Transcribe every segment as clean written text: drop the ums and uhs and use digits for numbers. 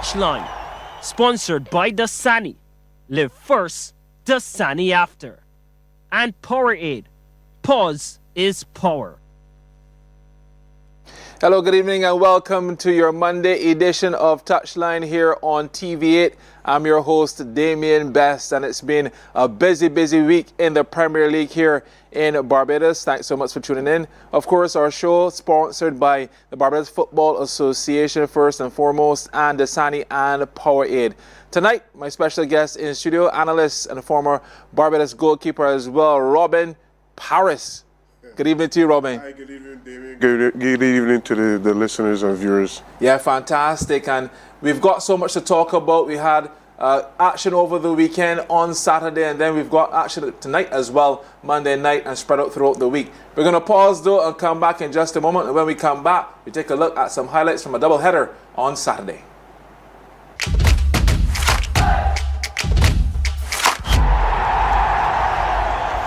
TouchLine, sponsored by Dasani. Live first, Dasani after. And Powerade. Pause is power. Hello, good evening, and welcome to your Monday edition of TouchLine here on TV8. I'm your host, Damien Best, and it's been a busy week in the Premier League here in Barbados. Thanks so much for tuning in. Of course, our show sponsored by the Barbados Football Association first and foremost, and Dasani and Powerade. Tonight, my special guest in studio, analyst and former Barbados goalkeeper as well, Robin Paris. Good evening to you, Robin. Hi, good evening, David. Good evening to the listeners and viewers. Yeah, fantastic. And we've got so much to talk about. We had action over the weekend on Saturday, and then we've got action tonight as well, Monday night, and spread out throughout the week. We're going to pause, though, and come back in just a moment. And when we come back, we take a look at some highlights from a doubleheader on Saturday.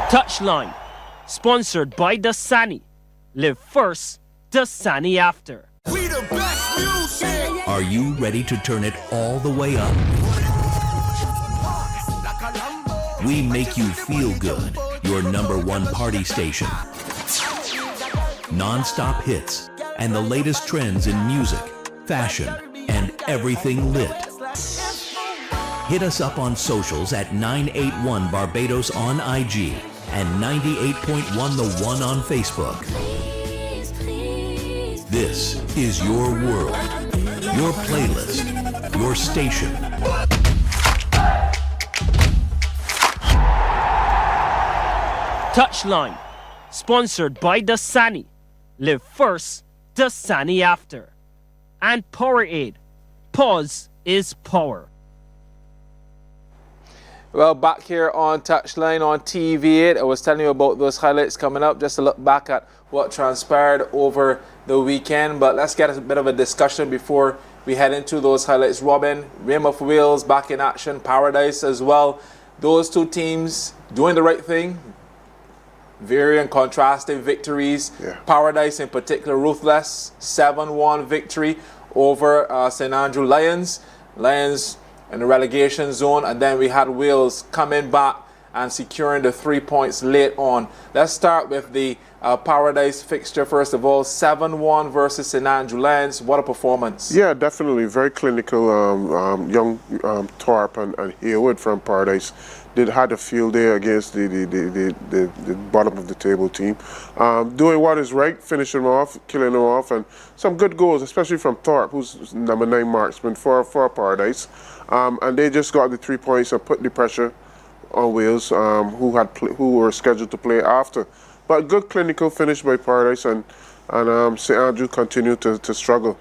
TouchLine, sponsored by Dasani. Live first, Dasani after. We the best music. Are you ready to turn it all the way up? We make you feel good. Your #1 party station. Non-stop hits and the latest trends in music, fashion, and everything lit. Hit us up on socials at 981 Barbados on IG and 98.1 The One on Facebook. This is your world, your playlist, your station. TouchLine, sponsored by Dasani. Live first, Dasani after. And Powerade. Pause is power. Well, back here on TouchLine on TV8, I was telling you about those highlights coming up, just to look back at what transpired over the weekend. But let's get a bit of a discussion before we head into those highlights. Robin, Weymouth Wales back in action, Paradise as well. Those two teams doing the right thing. Very and contrasting victories. Yeah. Paradise in particular, ruthless 7-1 victory over St. Andrew Lions. Lions in the relegation zone, and then we had Wales coming back and securing the 3 points late on. Let's start with the Paradise fixture first of all. 7-1 versus St. Andrew Lions. What a performance. Yeah, definitely. Very clinical. Young Thorpe and Haywood from Paradise had a field day against the bottom of the table team. Doing what is right, finishing them off, killing them off, and some good goals, especially from Thorpe, who's #9 marksman for Paradise. And they just got the 3 points and put the pressure on Wales, who were scheduled to play after. But good clinical finish by Paradise, and St. Andrew continued to struggle.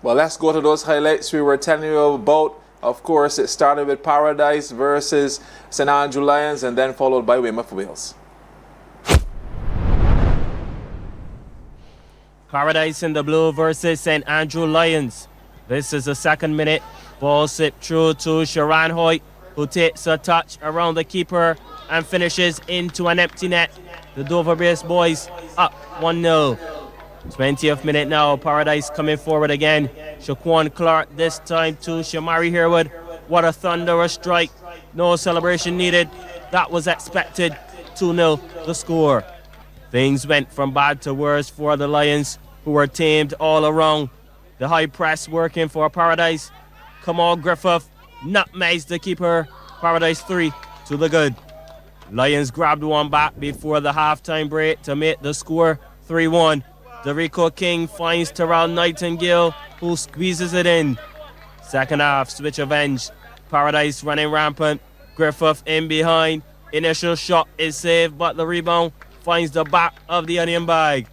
Well, let's go to those highlights we were telling you about. Of course, it started with Paradise versus St. Andrew Lions, and then followed by Weymouth Wales. Paradise in the blue versus St. Andrew Lions. This is the 2nd minute. Ball slipped through to Sharon Hoyt, who takes a touch around the keeper and finishes into an empty net. The Dover-based boys up 1-0. 20th minute now, Paradise coming forward again. Shaquan Clark this time to Shamari Harewood. What a thunderous strike. No celebration needed. That was expected. 2-0 the score. Things went from bad to worse for the Lions, who were tamed all around. The high press working for Paradise. Kamal Griffith nutmegs the keeper. Paradise 3 to the good. Lions grabbed one back before the halftime break to make the score 3-1. Derico King finds Terrell Nightingale, who squeezes it in. Second half, switch avenged. Paradise running rampant. Griffith in behind. Initial shot is saved, but the rebound finds the back of the onion bag.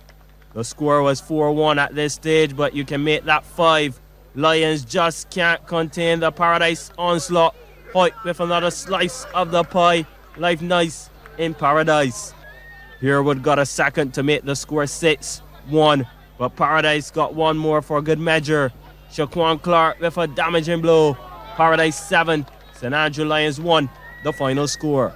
The score was 4-1 at this stage, but you can make that 5. Lions just can't contain the Paradise onslaught. Hoyt with another slice of the pie. Life nice in Paradise. Harewood got a second to make the score 6-1, but Paradise got one more for good measure. Shaquan Clark with a damaging blow. Paradise 7, St. Andrew Lions 1, the final score.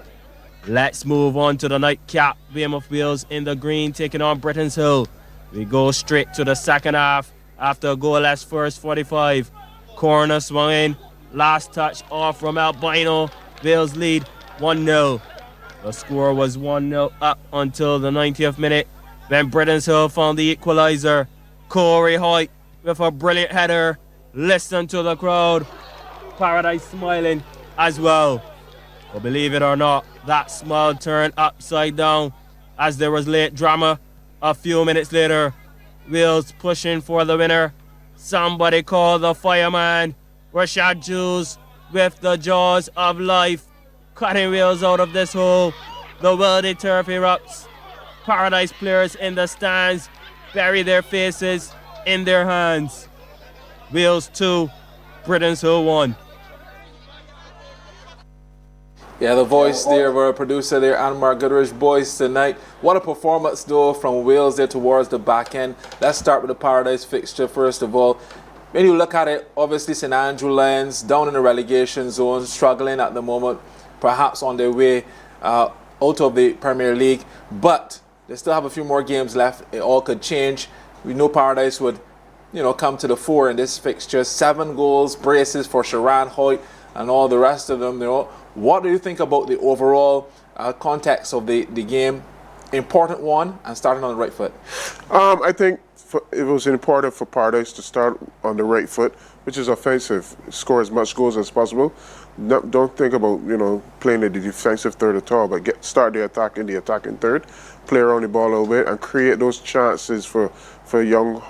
Let's move on to the nightcap. Weymouth Wales in the green taking on Britain's Hill. We go straight to the second half after a goalless first 45. Corner swung in. Last touch off from Albino. Wales lead 1-0. The score was 1-0 up until the 90th minute. Then Britain's Hill found the equaliser. Corey Hoyt with a brilliant header. Listen to the crowd. Paradise smiling as well. But believe it or not, that smile turned upside down as there was late drama. A few minutes later, Wales pushing for the winner. Somebody call the fireman. Rashad Jules with the jaws of life, cutting Wales out of this hole. The worldy turf erupts. Paradise players in the stands bury their faces in their hands. Wales 2, Britain's Hill 1. Yeah, the voice there, our producer there, Anmar Goodrich, boys tonight. What a performance though from Wales there towards the back end. Let's start with the Paradise fixture first of all. When you look at it, obviously St Andrew Lions down in the relegation zone, struggling at the moment, perhaps on their way out of the Premier League, but they still have a few more games left. It all could change. We know Paradise would, come to the fore in this fixture. 7 goals, braces for Sharan Hoyt and all the rest of them. What do you think about the overall context of the game? Important one, and starting on the right foot. I think it was important for Paradise to start on the right foot, which is offensive. Score as much goals as possible. Don't think about playing the defensive third at all, but start the attack in the attacking third, play around the ball a little bit, and create those chances for young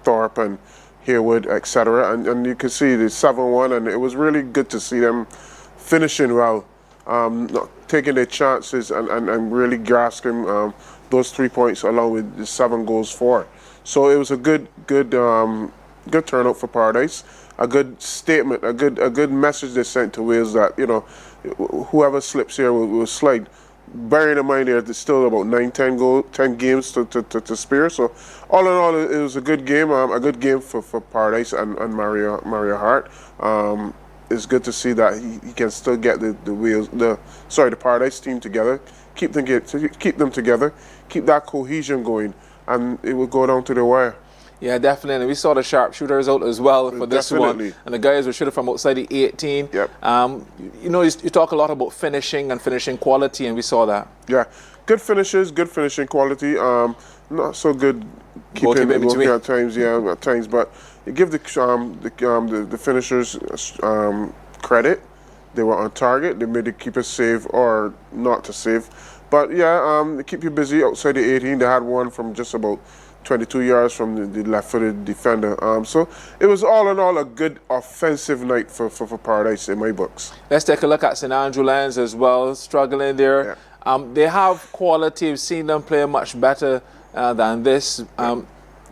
Thorpe and Haywood, etc. And you could see the 7-1, and it was really good to see them finishing well, taking their chances and really grasping those 3 points along with the 7 goals for. So it was a good turnout for Paradise, a good statement, a good message they sent to Wales that whoever slips here will slide. Bearing in mind there's still about 10 games to spare. So all in all, it was a good game for Paradise and Maria Hart. It's good to see that he can still get the Paradise team together, keep them together, keep that cohesion going, and it will go down to the wire. Yeah, definitely. And we saw the sharpshooters out as well for this one. And the guys were shooting from outside the 18. Yep. You talk a lot about finishing and finishing quality, and we saw that. Yeah, good finishes, good finishing quality. Not so good keeping it working at times, but you give the finishers credit. They were on target. They made the keeper save or not to save. But yeah, they keep you busy outside the 18. They had one from just about 22 yards from the left-footed defender. So it was all in all a good offensive night for Paradise in my books. Let's take a look at St Andrew Lions as well, struggling there. Yeah. They have quality. We've seen them play much better than this.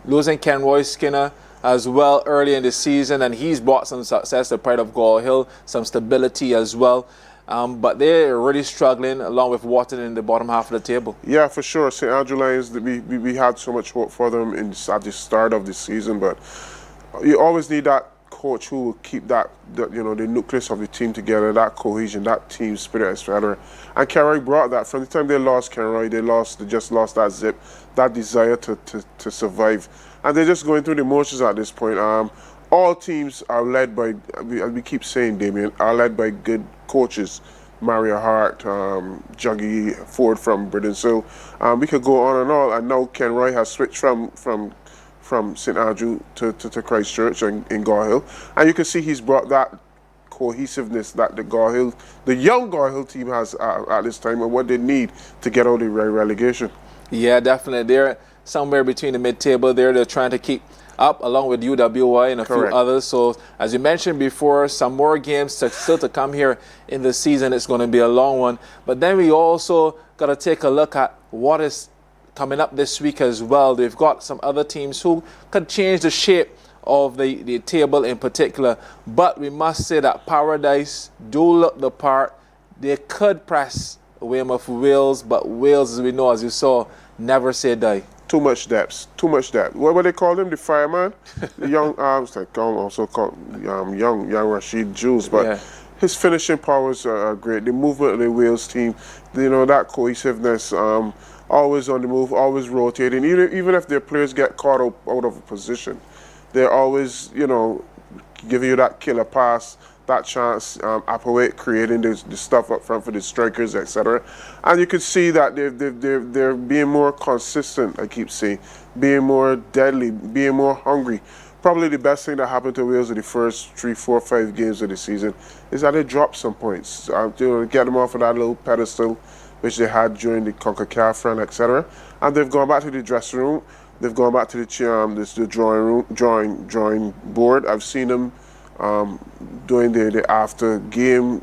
Losing Kenroy Skinner as well early in the season, and he's brought some success to Pride of Gall Hill, some stability as well. But they're really struggling along with Wharton in the bottom half of the table. Yeah, for sure. St Andrew Lions, we had so much hope for them at the start of the season, but you always need that coach who will keep the nucleus of the team together, that cohesion, that team spirit, etc. And Kenroy brought that. From the time they lost Kenroy, they just lost that zip, that desire to survive. And they're just going through the motions at this point. All teams are led by, as we keep saying, Damien, are led by good coaches. Maria Hart, Juggy Ford from Britain's Hill. We could go on and on. And now Kenroy has switched from St Andrew to Christchurch in Gall Hill. And you can see he's brought that cohesiveness that the young Gall Hill team has at this time, and what they need to get out of the relegation. Yeah, definitely. They're somewhere between the mid-table there. They're trying to keep up along with UWI and a few others. So as you mentioned before, some more games still to come here in the season. It's going to be a long one. But then we also got to take a look at what is coming up this week as well. They've got some other teams who could change the shape of the table in particular. But we must say that Paradise do look the part. They could press Weymouth Wales, but Wales, as we know, as you saw, never say die. Too much depth. What would they call him? The fireman? The young, also called young Rashid Jules. But his finishing powers are great. The movement of the Wales team, that cohesiveness, always on the move, always rotating. Even if their players get caught out of position, they're always, giving you that killer pass, that chance, operate, creating the stuff up front for the strikers, etc. And you could see that they're being more consistent, I keep saying, being more deadly, being more hungry. Probably the best thing that happened to Wales in the first 3, 4, 5 games of the season is that they dropped some points. Get them off of that little pedestal which they had during the CONCACAF run, etc. And they've gone back to the dressing room. They've gone back to the drawing board. I've seen them doing the after game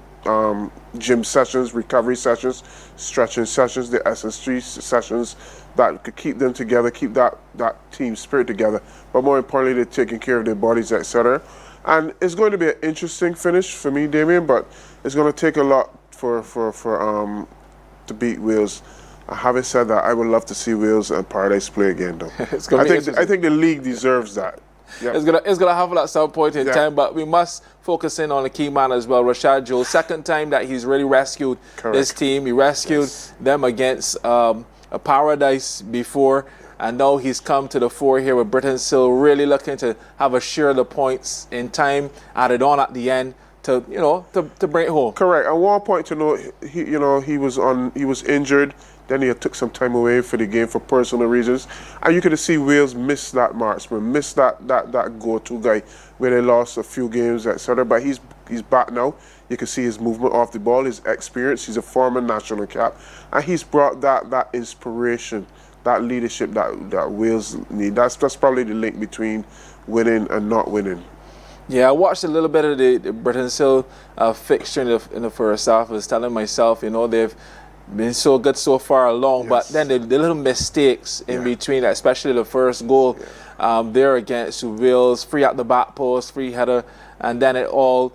gym sessions, recovery sessions, stretching sessions, the SS3 sessions that could keep them together, keep that team spirit together. But more importantly, they're taking care of their bodies, etc. And it's going to be an interesting finish for me, Damien, but it's going to take a lot to beat Wales. Having said that, I would love to see Wales and Paradise play again, though. I think the league deserves that. Yep. It's gonna happen at some point in time, but we must focus in on a key man as well, Rashad Joe. Second time that he's really rescued this team. He rescued them against a Paradise before, and now he's come to the fore here with Britton Sill, really looking to have a share of the points in time, added on at the end to bring it home. Correct. And one point to note, he was injured. Then he took some time away for the game for personal reasons. And you could see Wales miss that marksman, miss that go-to guy where they lost a few games, etc. But he's back now. You can see his movement off the ball, his experience. He's a former national cap. And he's brought that inspiration, that leadership that Wales need. That's probably the link between winning and not winning. Yeah, I watched a little bit of the Britton Sill fixture in the first half. I was telling myself, they've been so good so far along, but then the little mistakes in between, especially the first goal there against Wales, free at the back post, free header, and then it all,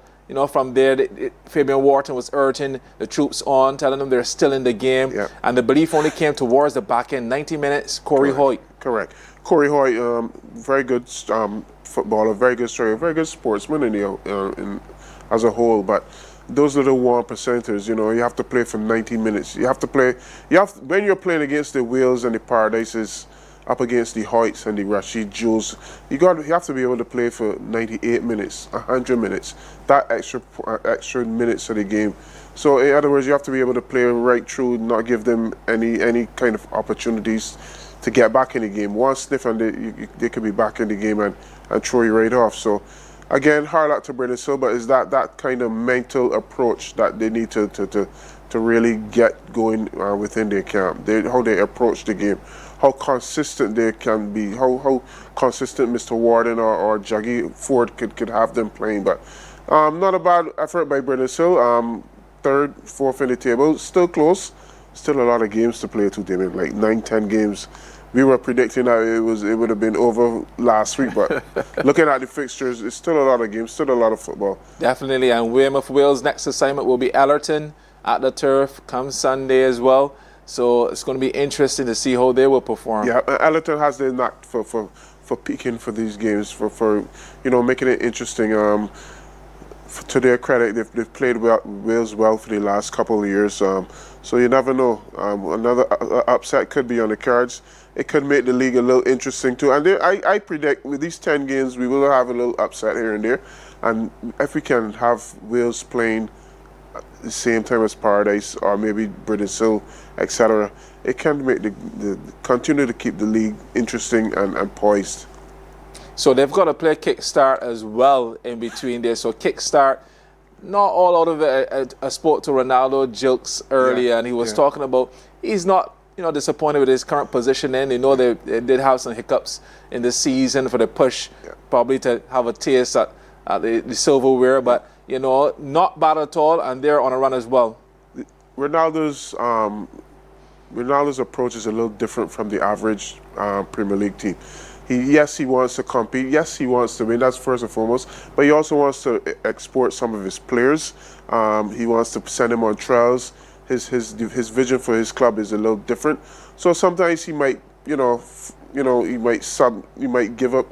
from there, Fabian Wharton was urging the troops on, telling them they're still in the game, and the belief only came towards the back end. 90 minutes, Corey Hoyt. Correct. Corey Hoyt, very good footballer, very good striker, very good sportsman as a whole, but those are the 1%ers. You have to play for 90 minutes. When you're playing against the Wales and the Paradises, up against the Hoyts and the Rashid Jules, you have to be able to play for 98 minutes, 100 minutes, that extra minutes of the game. So in other words, you have to be able to play right through, not give them any kind of opportunities to get back in the game. One sniff and they could be back in the game and throw you right off. So again, hard luck to Britton Sill, but it's that kind of mental approach that they need to really get going within their camp. How they approach the game, how consistent they can be, how consistent Mr. Warden or Jaggy Ford could have them playing. But not a bad effort by Britton Sill. Third, fourth in the table, still close. Still a lot of games to play too, David, like 9-10 games. We were predicting that it would have been over last week, but looking at the fixtures, it's still a lot of games, still a lot of football. Definitely, and Weymouth Wales' next assignment will be Ellerton at the Turf come Sunday as well. So it's going to be interesting to see how they will perform. Yeah, Ellerton has their knack for peaking for these games, for making it interesting. To their credit, they've played Wales well for the last couple of years. So you never know. Another upset could be on the cards. It could make the league a little interesting too. And I predict with these 10 games, we will have a little upset here and there. And if we can have Wales playing at the same time as Paradise or maybe Britton Sill, etc., it can make continue to keep the league interesting and poised. So they've got to play kickstart as well in between there. So kickstart, not all out of it. I spoke to Ronaldo Jilks earlier, and he was talking about he's not disappointed with his current position. They did have some hiccups in the season for the push, probably to have a taste at the silverware, but not bad at all, and they're on a run as well. Ronaldo's approach is a little different from the average Premier League team. He wants to compete. Yes, he wants to win. That's first and foremost. But he also wants to export some of his players. He wants to send them on trials. His vision for his club is a little different. So sometimes he might, he might give up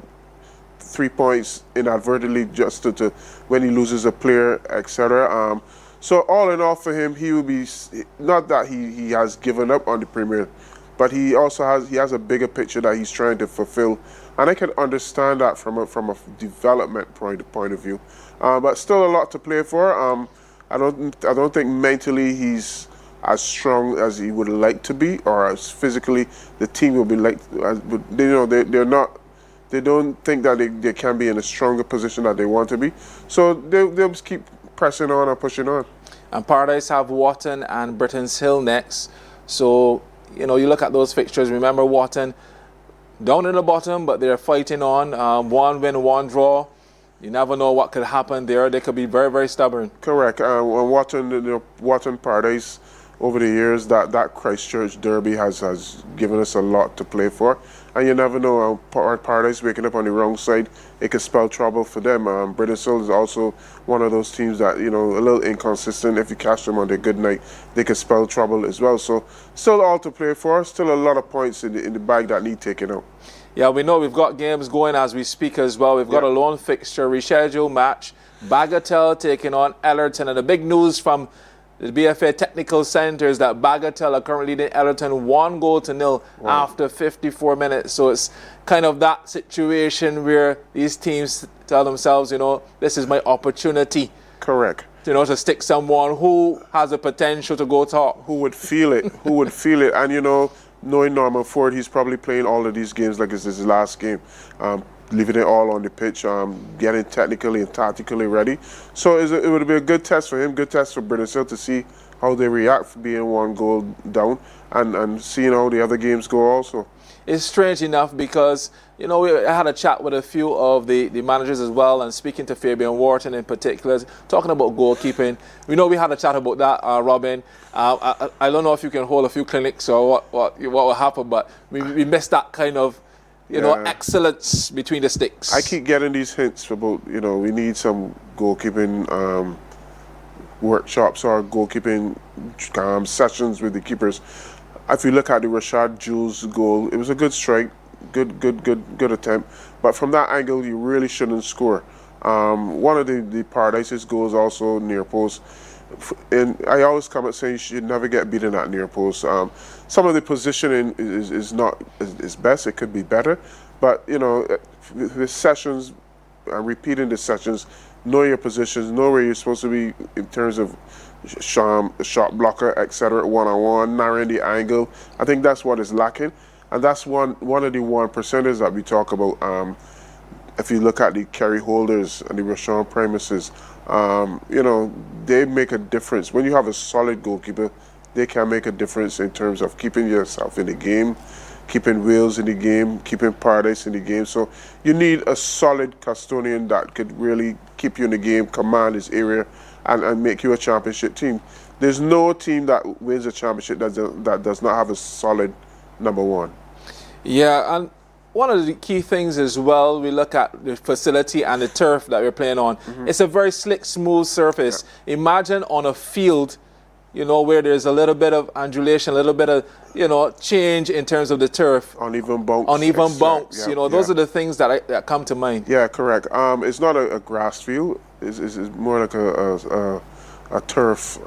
3 points inadvertently just to when he loses a player, etc. So all in all, for him, he will be not that he has given up on the Premier but he also has a bigger picture that he's trying to fulfill, and I can understand that from a development point of view. But still a lot to play for. I don't think mentally he's as strong as he would like to be, or as physically the team will be like. They're not. They don't think that they can be in a stronger position that they want to be. So they'll just keep pressing on and pushing on. And Paradise have Wharton and Britain's Hill next. So, you look at those fixtures. Remember Wharton down in the bottom, but they're fighting on. One win, one draw. You never know what could happen there. They could be very, very stubborn. Correct. Wharton Paradise, over the years, that Christchurch derby has given us a lot to play for. And you never know, Paradise waking up on the wrong side, it could spell trouble for them. British Hill is also one of those teams that, a little inconsistent. If you catch them on their good night, they could spell trouble as well. So still all to play for, still a lot of points in the bag that need taken out. Yeah, we know we've got games going as we speak as well. We've got a lone fixture, rescheduled match. Bagatelle taking on Ellerton. And the big news from the BFA Technical Centre is that Bagatelle are currently leading Ellerton 1-0 after 54 minutes. So it's kind of that situation where these teams tell themselves, this is my opportunity. Correct. To stick someone who has the potential to go top. Who would feel it? Who would feel it? And knowing Norman Ford, he's probably playing all of these games like it's his last game. Leaving it all on the pitch, getting technically and tactically ready. So it would be a good test for him, good test for British Hill to see how they react for being 1 goal down and seeing how the other games go also. It's strange enough because, I had a chat with a few of the managers as well, and speaking to Fabian Wharton in particular, talking about goalkeeping. We had a chat about that, Robin. I don't know if you can hold a few clinics or what will happen, but we missed that kind of excellence between the sticks. I keep getting these hints about, we need some goalkeeping workshops or goalkeeping sessions with the keepers. If you look at the Rashad Jules goal, it was a good strike, good attempt. But from that angle, you really shouldn't score. One of the Paradise's goals also near post. And I always come at saying you should never get beaten at near post. Some of the positioning is not is best. It could be better, but with sessions and repeating the sessions, know your positions, know where you're supposed to be in terms of shot blocker, etc. One-on-one, narrowing the angle. I think that's what is lacking, and that's one of the 1%ers that we talk about. If you look at the Kerry Holders and the Rashawn Primuses, they make a difference. When you have a solid goalkeeper, they can make a difference in terms of keeping yourself in the game, keeping Wales in the game, keeping Paradise in the game. So you need a solid custodian that could really keep you in the game, command this area, and make you a championship team. There's no team that wins a championship that does not have a solid number one. Yeah, and one of the key things as well, we look at the facility and the turf that we're playing on. It's a very slick, smooth surface. Yeah. Imagine on a field, where there's a little bit of undulation, a little bit of, change in terms of the turf. Uneven bumps. Uneven bumps. Yeah, those are the things that come to mind. Yeah, correct. It's not a grass field. It's more like a turf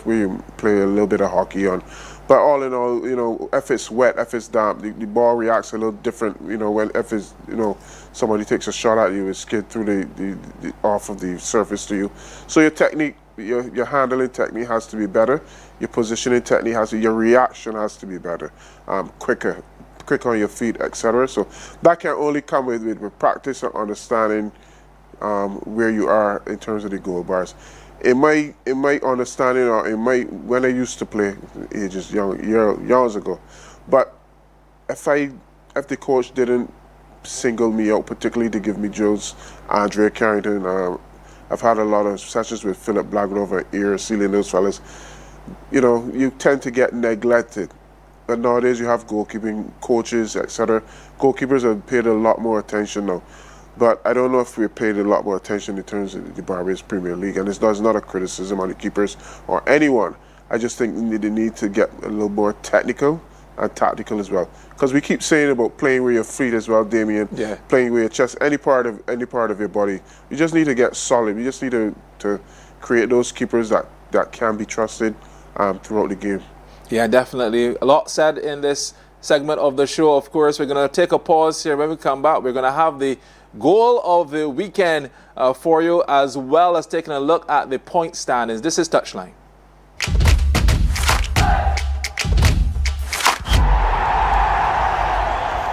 where you play a little bit of hockey on. But all in all, if it's wet, if it's damp, the ball reacts a little different. When if it's somebody takes a shot at you, it skid through the off of the surface to you. So your technique, your handling technique has to be better. Your positioning technique your reaction has to be better, quicker on your feet, etc. So that can only come with practice and understanding where you are in terms of the goal bars. In my understanding, or when I used to play, ages years ago, but if the coach didn't single me out, particularly to give me drills, Andre Carrington, I've had a lot of sessions with Philip Blackgrove, Ear, sealing those fellas. You tend to get neglected. But nowadays you have goalkeeping coaches, etc. Goalkeepers are paid a lot more attention now. But I don't know if we're paid a lot more attention in terms of the Barbados Premier League. And it's not a criticism on the keepers or anyone. I just think they need to get a little more technical and tactical as well. Because we keep saying about playing with your feet as well, Damien. Yeah. Playing with your chest, any part of your body. You just need to get solid. You just need to create those keepers that can be trusted throughout the game. Yeah, definitely. A lot said in this segment of the show. Of course, we're going to take a pause here. When we come back, we're going to have the goal of the weekend for you, as well as taking a look at the point standings. This is Touchline.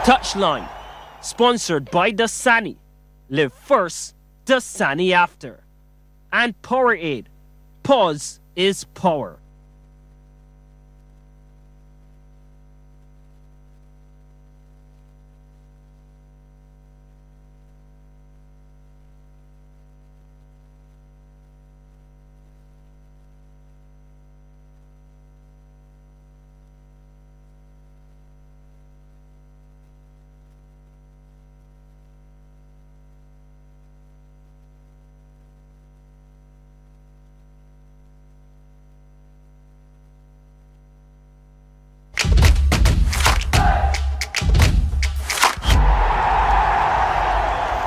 Touchline, sponsored by Dasani. Live first, Dasani after. And Powerade. Pause is power.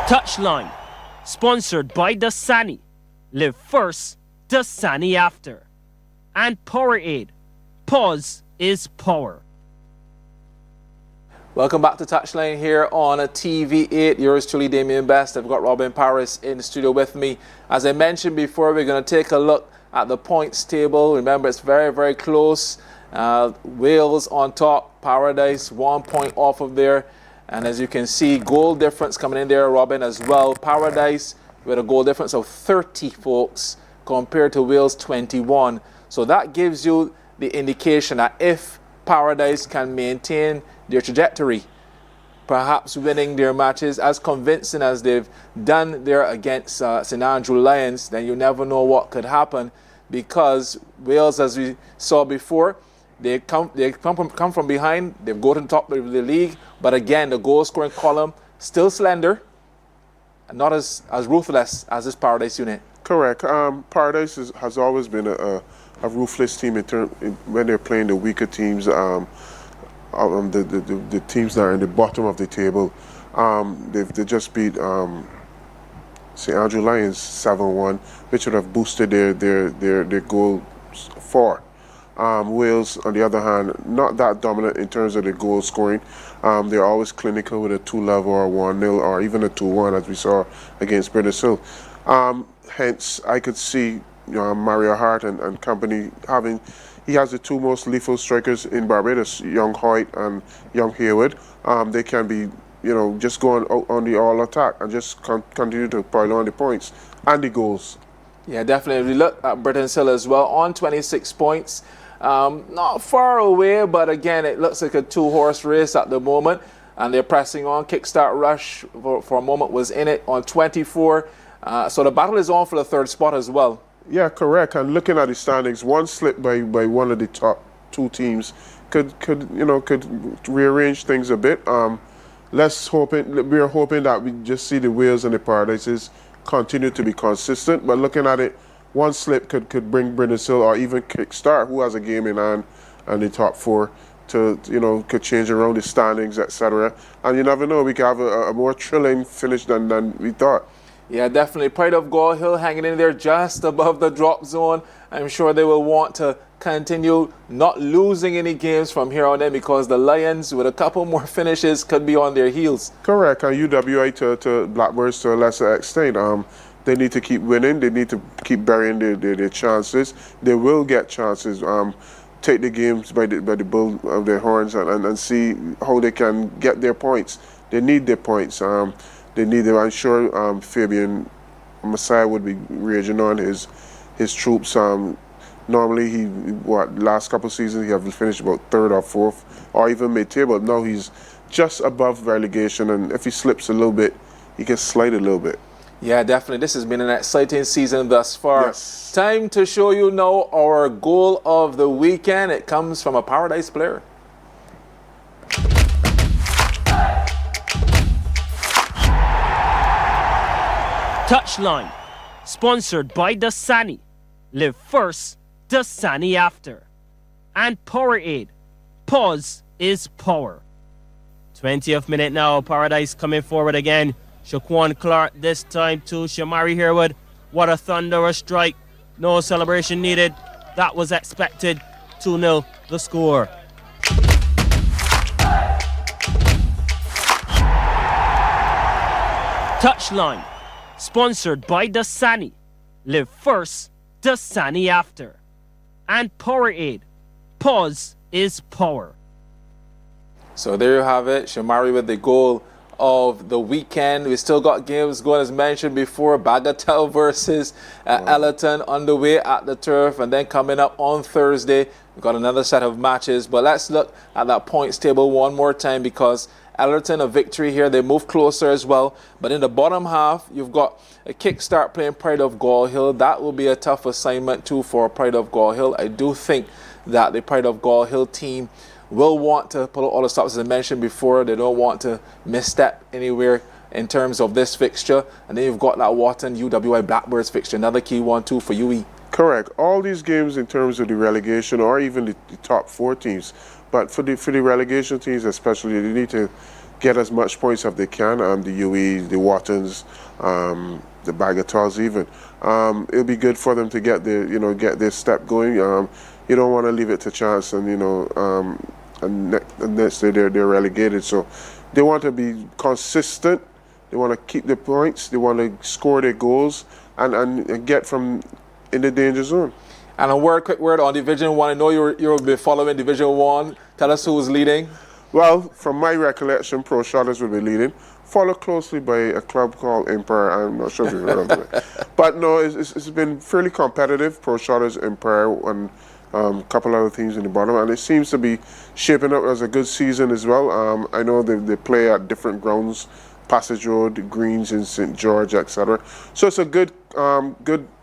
Touchline, sponsored by Dasani. Live first, Dasani after. And Powerade. Pause is power. Welcome back to Touchline here on TV8. Yours truly, Damien Best. I've got Robin Paris in the studio with me. As I mentioned before, we're going to take a look at the points table. Remember, it's very, very close. Wales on top, Paradise 1 point off of there. And as you can see, goal difference coming in there, Robin, as well. Paradise with a goal difference of 30, folks, compared to Wales 21. So that gives you the indication that if Paradise can maintain their trajectory, perhaps winning their matches as convincing as they've done there against St Andrew Lions, then you never know what could happen, because Wales, as we saw before, they come from behind, they go to the top of the league, but again, the goal scoring column still slender and not as ruthless as this Paradise unit. Correct. Paradise has always been a ruthless team when they're playing the weaker teams, the teams that are in the bottom of the table. They just beat St Andrew Lions 7-1, which would have boosted their goals for. Wales, on the other hand, not that dominant in terms of the goal scoring. They're always clinical with a 2-0 or 1-0 or even a 2-1, as we saw against British Hill. Hence, I could see Mario Hart and company he has the two most lethal strikers in Barbados, young Hoyt and young Haywood. They can be, just going out on the all attack and just continue to pile on the points and the goals. Yeah, definitely. We look at Britain's Hill as well on 26 points. Not far away, but again, it looks like a two-horse race at the moment, and they're pressing on. Kickstart Rush for a moment was in it on 24. So the battle is on for the third spot as well. Yeah, correct. And looking at the standings, one slip by one of the top two teams could rearrange things a bit. We're hoping that we just see the Wales and the Paradises continue to be consistent. But looking at it, one slip could bring British Hill or even Kickstart, who has a game in hand, and the top four to could change around the standings, etc. And you never know, we could have a more thrilling finish than we thought. Yeah, definitely. Pride of Gaul Hill hanging in there just above the drop zone. I'm sure they will want to continue not losing any games from here on in, because the Lions, with a couple more finishes, could be on their heels. Correct. And UWA to Blackbirds to a lesser extent. They need to keep winning. They need to keep burying their chances. They will get chances. Take the games by the bull of their horns and see how they can get their points. They need their points. They need them. I'm sure Fabian Messiah would be raging on his troops. Normally, last couple of seasons, he have finished about third or fourth, or even mid-table. Now he's just above relegation, and if he slips a little bit, he can slide a little bit. Yeah, definitely. This has been an exciting season thus far. Yes. Time to show you now our goal of the weekend. It comes from a Paradise player. Touchline, sponsored by Dasani. Live first, Dasani after. And Powerade. Pause is power. 20th minute now, Paradise coming forward again. Shaquan Clark this time to Shamari Harewood. What a thunderous strike. No celebration needed. That was expected. 2-0 the score. Touchline, sponsored by Dasani. Live first, Dasani after. And Powerade. Pause is power. So there you have it. Shamari with the goal of the weekend. We still got games going as mentioned before. Bagatelle versus Ellerton on the way at the turf. And then coming up on Thursday, we've got another set of matches. But let's look at that points table one more time because Ellerton, a victory here. They move closer as well. But in the bottom half, you've got a kickstart playing Pride of Gall Hill. That will be a tough assignment too for Pride of Gall Hill. I do think that the Pride of Gall Hill team will want to pull out all the stops as I mentioned before. They don't want to misstep anywhere in terms of this fixture. And then you've got that Wharton UWI Blackbirds fixture, another key one too for UE. Correct. All these games in terms of the relegation or even the top 4 teams. But for the relegation teams especially, they need to get as much points as they can. The UE, the Whartons, the Bagatelles even. It'll be good for them to get their step going. You don't want to leave it to chance, and and next day they're relegated. So they want to be consistent. They want to keep the points. They want to score their goals and get from in the danger zone. And a quick word on Division 1. I know you'll be following Division 1. Tell us who's leading. Well, from my recollection, Pro Shotters will be leading, followed closely by a club called Empire. I'm not sure if you've heard of it. But no, it's been fairly competitive. Pro Shotters, Empire, and a couple other teams in the bottom. And it seems to be shaping up as a good season as well. I know they play at different grounds, Passage Road, Greens in St. George, etc. So it's a good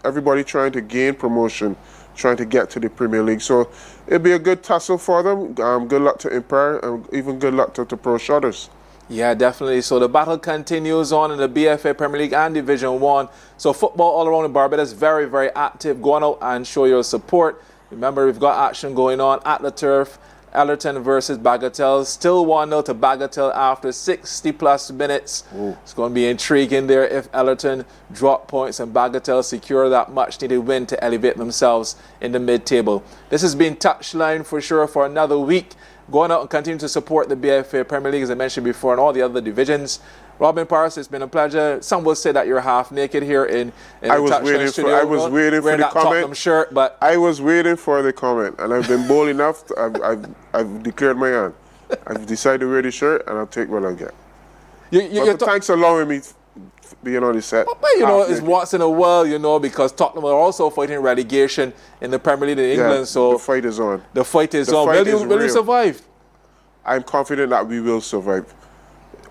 everybody trying to gain promotion, trying to get to the Premier League. So it'll be a good tussle for them. Good luck to Empire and even good luck to Pro Shotters. Yeah, definitely. So the battle continues on in the BFA Premier League and Division 1. So football all around the Barbados, very, very active. Go on out and show your support. Remember, we've got action going on at the turf. Ellerton versus Bagatelle. Still 1-0 to Bagatelle after 60-plus minutes. Ooh. It's going to be intriguing there if Ellerton drop points and Bagatelle secure that much-needed win to elevate themselves in the mid-table. This has been Touchline for sure for another week. Going out and continue to support the BFA Premier League, as I mentioned before, and all the other divisions. Robin Paris, it's been a pleasure. Some will say that you're half naked here in the Touchline studio. I was waiting for the comment. Shirt, but I was waiting for the comment, and I've been bold enough. I've declared my hand. I've decided to wear the shirt, and I'll take what I get. Thanks for allowing me being on the set. But it's once in a while, because Tottenham are also fighting relegation in the Premier League in England. Yeah, so the fight is on. The fight is on. Will you survive? I'm confident that we will survive.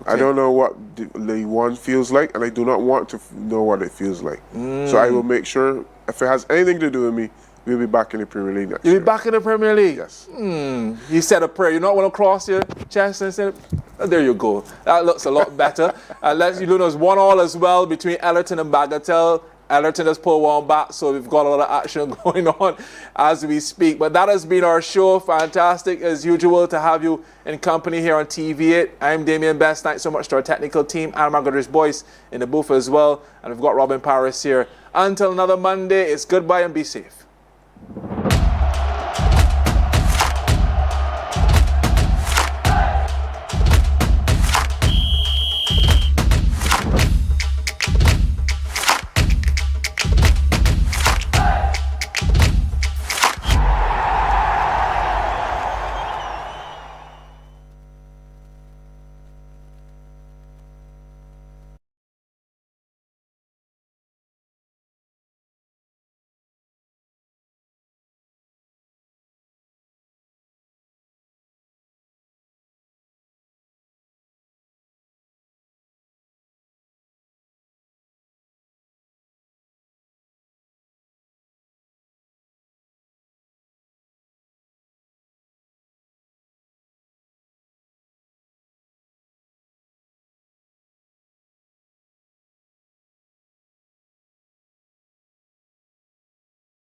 Okay. I don't know what League One feels like, and I do not want to know what it feels like. So I will make sure, if it has anything to do with me, we'll be back in the Premier League next year. You'll be back in the Premier League? Yes. You said a prayer. You not want to cross your chest and say, there you go. That looks a lot better. Let's you know, it's 1-1 as well between Ellerton and Bagatelle. Ellerton has pulled one back, so we've got a lot of action going on as we speak. But that has been our show. Fantastic, as usual, to have you in company here on TV8. I'm Damien Best. Thanks so much to our technical team and Margaret Boyce in the booth as well. And we've got Robin Paris here. Until another Monday, it's goodbye and be safe.